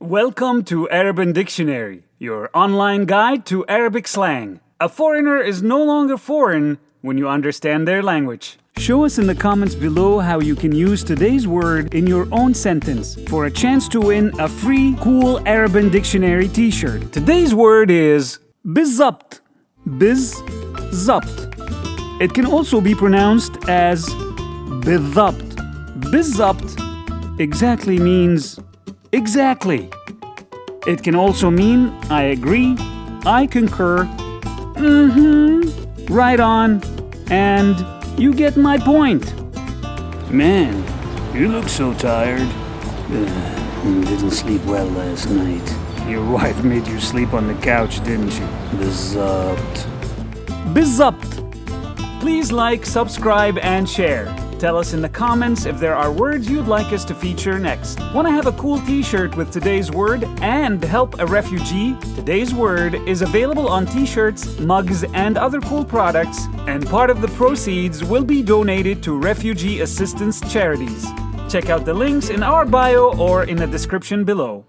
Welcome to Arabic Dictionary, your online guide to Arabic slang. A foreigner is no longer foreign when you understand their language. Show us in the comments below how you can use today's word in your own sentence for a chance to win a free cool Arabic Dictionary t-shirt. Today's word is Bizzabt. Biz-Zabt. It can also be pronounced as Bithabt. Bizzabt exactly means exactly. It can also mean I agree, I concur, right on, and you get my point. Man, you look so tired. Didn't sleep well last night. Your wife made you sleep on the couch, didn't she? Bizzabt. Bizzabt. Please like, subscribe, and share. Tell us in the comments if there are words you'd like us to feature next. Want to have a cool t-shirt with today's word and help a refugee? Today's word is available on t-shirts, mugs, and other cool products, and part of the proceeds will be donated to refugee assistance charities. Check out the links in our bio or in the description below.